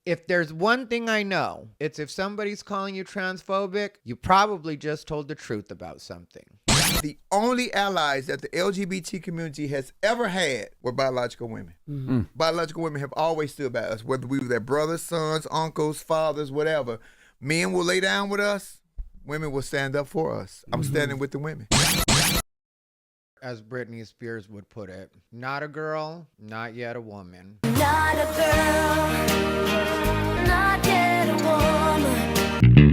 if there's one thing I know, it's if somebody's calling you transphobic, you probably just told the truth about something. The only allies that the LGBT community has ever had were biological women. Mm-hmm. Biological women have always stood by us, whether we were their brothers, sons, uncles, fathers, whatever. Men will lay down with us. Women will stand up for us. I'm standing with the women. As Britney Spears would put it, not a girl, not yet a woman. Not a girl, not yet a woman.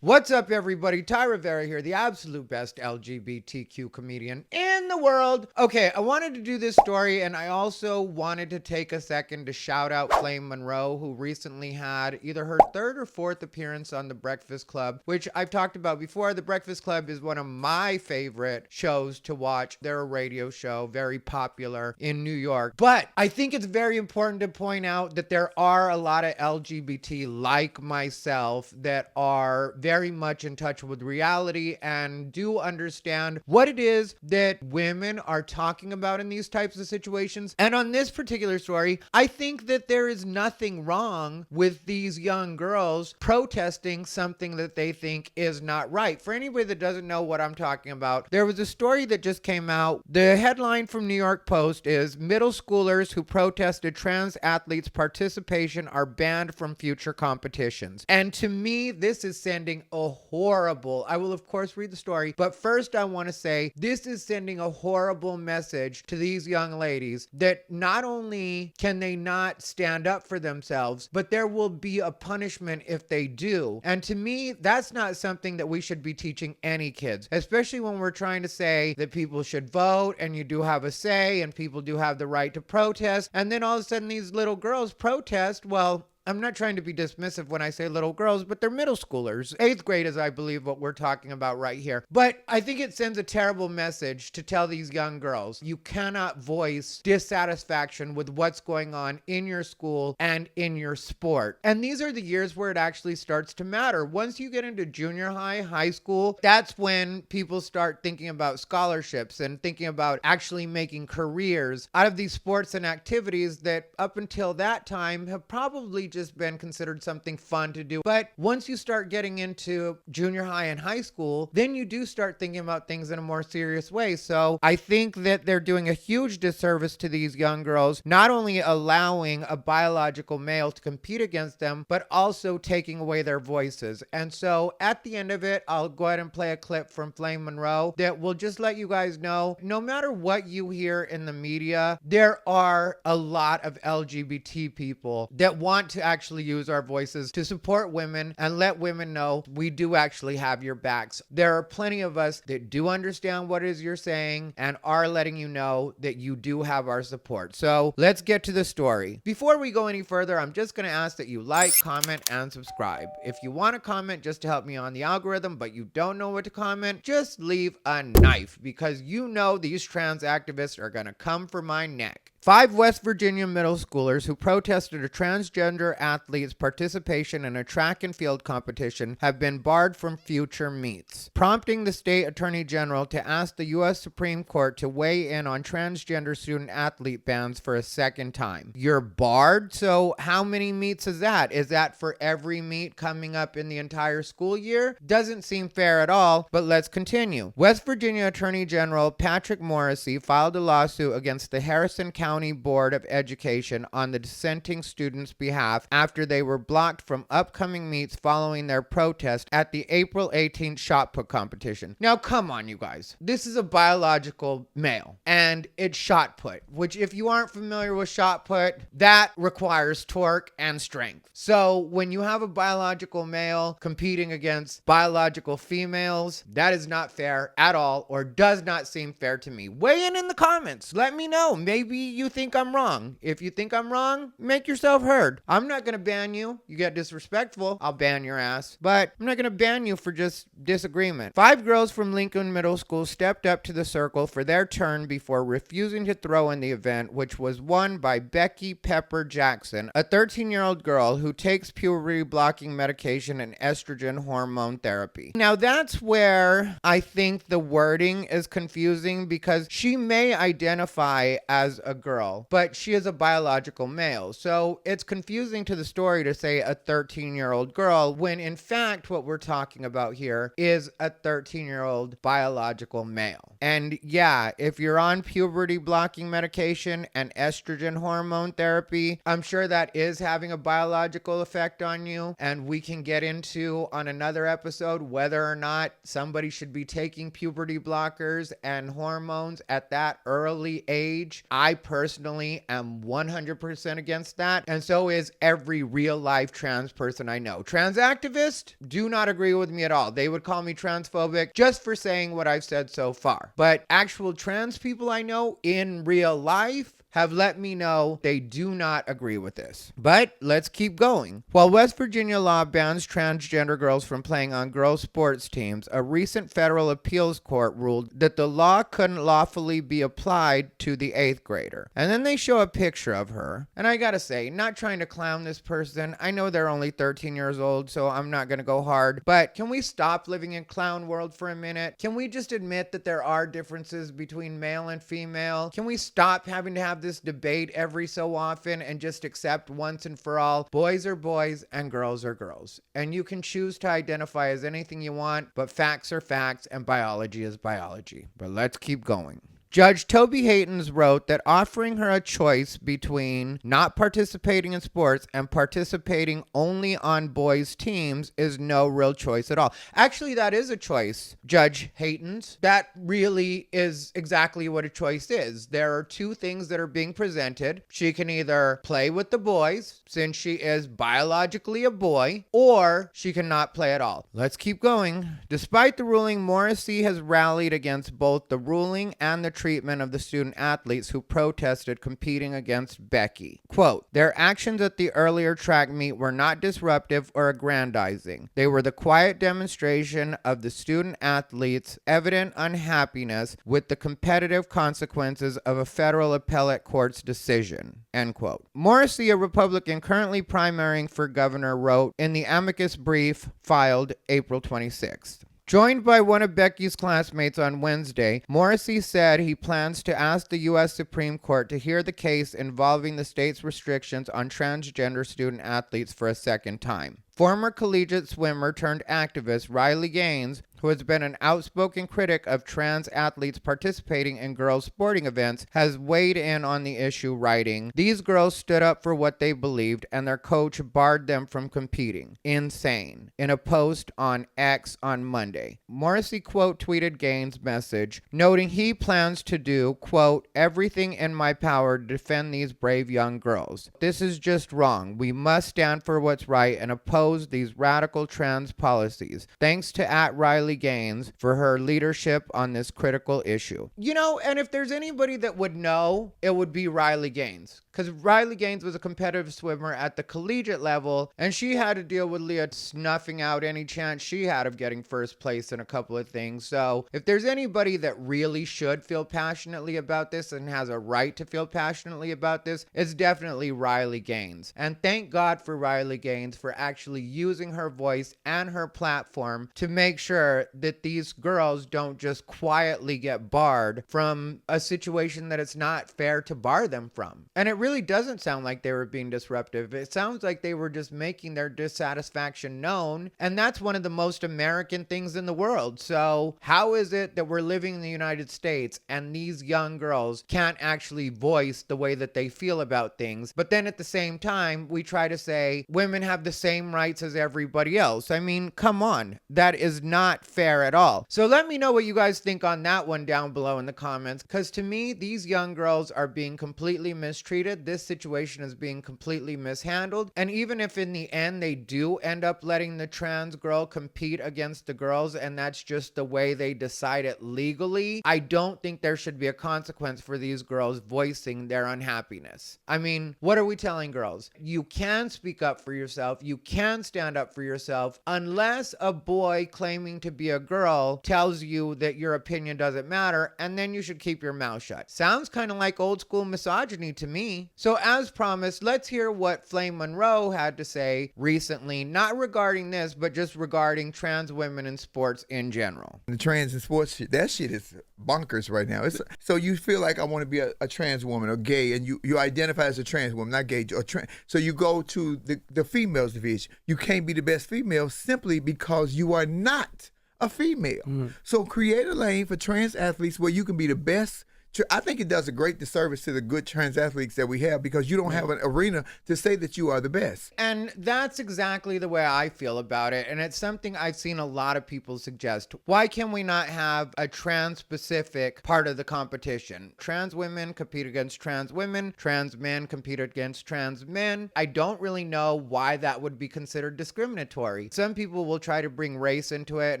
What's up, everybody? Ty Rivera here, the absolute best LGBTQ comedian in the world. Okay, I wanted to do this story, and I also wanted to take a second to shout out Flame Monroe, who recently had either her third or fourth appearance on The Breakfast Club, which I've talked about before. The Breakfast Club is one of my favorite shows to watch. They're a radio show, very popular in New York. But I think it's very important to point out that there are a lot of LGBT like myself that are very much in touch with reality and do understand what it is that women are talking about in these types of situations. And on this particular story, I think that there is nothing wrong with these young girls protesting something that they think is not right. For anybody that doesn't know what I'm talking about, there was a story that just came out. The headline from New York Post is "Middle schoolers who protested trans athletes' participation are banned from future competitions." And to me, this is sending a horrible, I will of course read the story, but first I want to say this is sending a horrible message to these young ladies that not only can they not stand up for themselves, but there will be a punishment if they do. And to me, that's not something that we should be teaching any kids, especially when we're trying to say that people should vote and you do have a say and people do have the right to protest. And then all of a sudden these little girls protest. Well, I'm not trying to be dismissive when I say little girls, but they're middle schoolers. 8th grade is, I believe, what we're talking about right here. But I think it sends a terrible message to tell these young girls, you cannot voice dissatisfaction with what's going on in your school and in your sport. And these are the years where it actually starts to matter. Once you get into junior high, high school, that's when people start thinking about scholarships and thinking about actually making careers out of these sports and activities that up until that time have probably just been considered something fun to do. But once you start getting into junior high and high school, then you do start thinking about things in a more serious way. So I think that they're doing a huge disservice to these young girls, not only allowing a biological male to compete against them, but also taking away their voices. And so at the end of it, I'll go ahead and play a clip from Flame Monroe that will just let you guys know, no matter what you hear in the media, there are a lot of LGBT people that want to actually use our voices to support women and let women know we do actually have your backs. There are plenty of us that do understand what it is you're saying and are letting you know that you do have our support. So let's get to the story. Before we go any further, I'm just going to ask that you like, comment, and subscribe. If you want to comment just to help me on the algorithm, but you don't know what to comment, just leave a knife, because you know these trans activists are going to come for my neck. 5 West Virginia middle schoolers who protested a transgender athlete's participation in a track and field competition have been barred from future meets, prompting the state attorney general to ask the U.S. Supreme Court to weigh in on transgender student athlete bans for a second time. You're barred? So how many meets is that? Is that for every meet coming up in the entire school year? Doesn't seem fair at all, but let's continue. West Virginia Attorney General Patrick Morrisey filed a lawsuit against the Harrison County Board of Education on the dissenting students' behalf after they were blocked from upcoming meets following their protest at the April 18th shot put competition. Now, come on, you guys. This is a biological male, and it's shot put, which, if you aren't familiar with shot put, that requires torque and strength. So when you have a biological male competing against biological females, that is not fair at all, or does not seem fair to me. Weigh in the comments. Let me know. Maybe you think I'm wrong. If you think I'm wrong, make yourself heard. I'm not going to ban you. You get disrespectful, I'll ban your ass. But I'm not going to ban you for just disagreement. 5 girls from Lincoln Middle School stepped up to the circle for their turn before refusing to throw in the event, which was won by Becky Pepper Jackson, a 13-year-old girl who takes puberty blocking medication and estrogen hormone therapy. Now that's where I think the wording is confusing, because she may identify as a girl, but she is a biological male. So it's confusing to the story to say a 13-year-old girl when in fact what we're talking about here is a 13-year-old biological male. And yeah, if you're on puberty blocking medication and estrogen hormone therapy, I'm sure that is having a biological effect on you. And we can get into on another episode whether or not somebody should be taking puberty blockers and hormones at that early age. I personally am 100% against that. And so is every real life trans person I know. Trans activists do not agree with me at all. They would call me transphobic just for saying what I've said so far. But actual trans people I know in real life have let me know they do not agree with this. But let's keep going. While West Virginia law bans transgender girls from playing on girls' sports teams, a recent federal appeals court ruled that the law couldn't lawfully be applied to the 8th grader. And then they show a picture of her. And I gotta say, not trying to clown this person, I know they're only 13 years old, so I'm not gonna go hard. But can we stop living in clown world for a minute? Can we just admit that there are differences between male and female? Can we stop having to have this debate every so often and just accept once and for all, boys are boys and girls are girls. And you can choose to identify as anything you want, but facts are facts and biology is biology. But let's keep going. Judge Toby Haytens wrote that offering her a choice between not participating in sports and participating only on boys' teams is no real choice at all. Actually, that is a choice, Judge Haytens. That really is exactly what a choice is. There are two things that are being presented. She can either play with the boys, since she is biologically a boy, or she cannot play at all. Let's keep going. Despite the ruling, Morrissey has rallied against both the ruling and the treatment of the student athletes who protested competing against Becky. Quote, their actions at the earlier track meet were not disruptive or aggrandizing. They were the quiet demonstration of the student athletes' evident unhappiness with the competitive consequences of a federal appellate court's decision. End quote. Morrissey, a Republican currently primarying for governor, wrote in the amicus brief filed April 26th. Joined by one of Becky's classmates on Wednesday, Morrissey said he plans to ask the U.S. Supreme Court to hear the case involving the state's restrictions on transgender student athletes for a second time. Former collegiate swimmer turned activist Riley Gaines, who has been an outspoken critic of trans athletes participating in girls' sporting events, has weighed in on the issue, writing, these girls stood up for what they believed and their coach barred them from competing. Insane. In a post on X on Monday. Morrissey quote tweeted Gaines' message, noting he plans to do, quote, everything in my power to defend these brave young girls. This is just wrong. We must stand for what's right and oppose these radical trans policies. Thanks to @Riley Gaines for her leadership on this critical issue. You know, and if there's anybody that would know, it would be Riley Gaines. Because Riley Gaines was a competitive swimmer at the collegiate level, and she had to deal with Leah snuffing out any chance she had of getting first place in a couple of things. So if there's anybody that really should feel passionately about this and has a right to feel passionately about this, it's definitely Riley Gaines. And thank God for Riley Gaines for actually using her voice and her platform to make sure that these girls don't just quietly get barred from a situation that it's not fair to bar them from. And it really doesn't sound like they were being disruptive. It sounds like they were just making their dissatisfaction known, and that's one of the most American things in the world. So how is it that we're living in the United States and these young girls can't actually voice the way that they feel about things, but then at the same time we try to say women have the same rights as everybody else? I mean, come on. That is not fair at all. So let me know what you guys think on that one down below in the comments, because to me, these young girls are being completely mistreated. This situation is being completely mishandled. And even if in the end they do end up letting the trans girl compete against the girls, and that's just the way they decide it legally, I don't think there should be a consequence for these girls voicing their unhappiness. I mean, what are we telling girls? You can speak up for yourself. You can stand up for yourself unless a boy claiming to be a girl tells you that your opinion doesn't matter, and then you should keep your mouth shut. Sounds kind of like old school misogyny to me. me. So as promised, let's hear what Flame Monroe had to say recently, not regarding this, but just regarding trans women in sports in general. The trans and sports shit, that shit is bonkers right now. So you feel like I want to be a trans woman or gay, and you identify as a trans woman, not gay or trans. So you go to the females division. You can't be the best female simply because you are not a female. So create a lane for trans athletes where you can be the best. I think it does a great disservice to the good trans athletes that we have because you don't have an arena to say that you are the best. And that's exactly the way I feel about it. And it's something I've seen a lot of people suggest. Why can we not have a trans-specific part of the competition? Trans women compete against trans women. Trans men compete against trans men. I don't really know why that would be considered discriminatory. Some people will try to bring race into it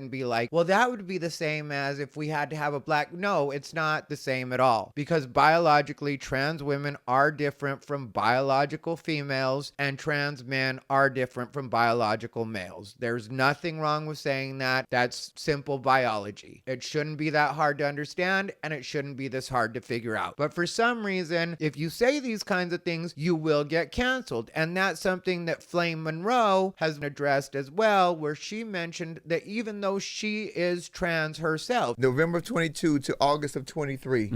and be like, well, that would be the same as if we had to have a black. No, it's not the same at all. Because biologically, trans women are different from biological females, and trans men are different from biological males. There's nothing wrong with saying that. That's simple biology. It shouldn't be that hard to understand, and it shouldn't be this hard to figure out. But for some reason, if you say these kinds of things, you will get canceled. And that's something that Flame Monroe has addressed as well, where she mentioned that even though she is trans herself, November of 22 to August of 23,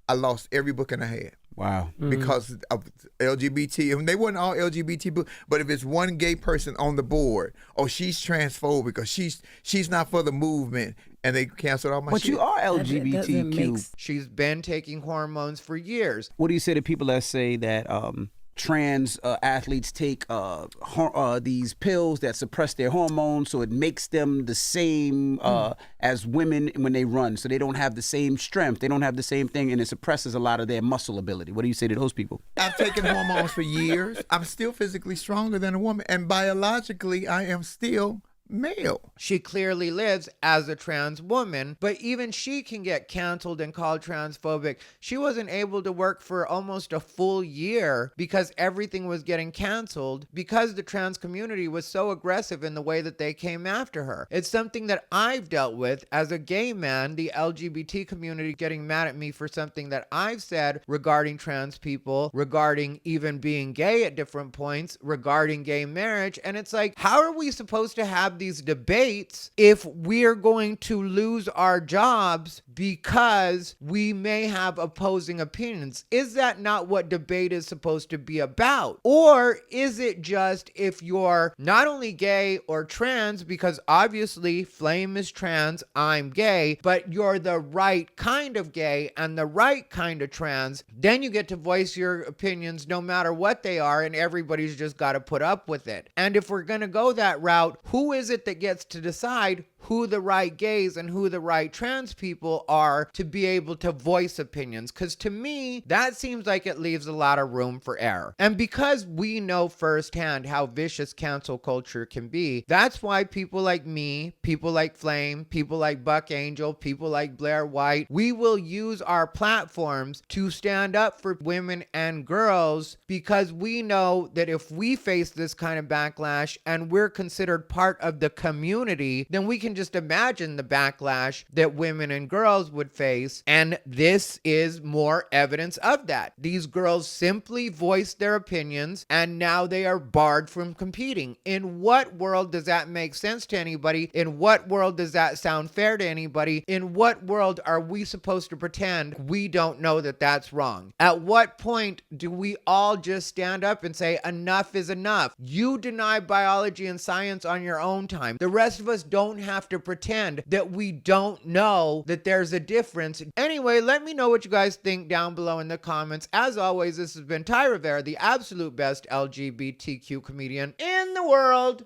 I lost every book I had. Wow. Because of LGBT. And they weren't all LGBT books, but if it's one gay person on the board, oh, she's transphobic or she's not for the movement, and they canceled all my But shit. you are That doesn't make LGBTQ. she's been taking hormones for years. What do you say to people that say that trans athletes take these pills that suppress their hormones, so it makes them the same as women when they run, so they don't have the same strength, they don't have the same thing, and it suppresses a lot of their muscle ability? What do you say to those people? I've taken hormones for years. I'm still physically stronger than a woman, and biologically, I am still male. She clearly lives as a trans woman, but even she can get canceled and called transphobic. She wasn't able to work for almost a full year because everything was getting canceled because the trans community was so aggressive in the way that they came after her. It's something that I've dealt with as a gay man, the LGBT community getting mad at me for something that I've said regarding trans people, regarding even being gay at different points, regarding gay marriage. And it's like, how are we supposed to have these debates if we're going to lose our jobs because we may have opposing opinions? Is that not what debate is supposed to be about? Or is it just if you're not only gay or trans, because obviously Flame is trans, I'm gay, but you're the right kind of gay and the right kind of trans, then you get to voice your opinions no matter what they are, and everybody's just got to put up with it. And if we're going to go that route, who is it that gets to decide who the right gays and who the right trans people are to be able to voice opinions? Because to me, that seems like it leaves a lot of room for error. And because we know firsthand how vicious cancel culture can be, that's why people like me, people like Flame, people like Buck Angel, people like Blair White, we will use our platforms to stand up for women and girls, because we know that if we face this kind of backlash and we're considered part of the community, then we can just imagine the backlash that women and girls would face. And this is more evidence of that. These girls simply voiced their opinions and now they are barred from competing. In what world does that make sense to anybody? In what world does that sound fair to anybody? In what world are we supposed to pretend we don't know that that's wrong? At what point do we all just stand up and say enough is enough? You deny biology and science on your own time. The rest of us don't have to pretend that we don't know that there's a difference. Anyway, let me know what you guys think down below in the comments. As always, this has been Ty Rivera, the absolute best LGBTQ comedian in the world.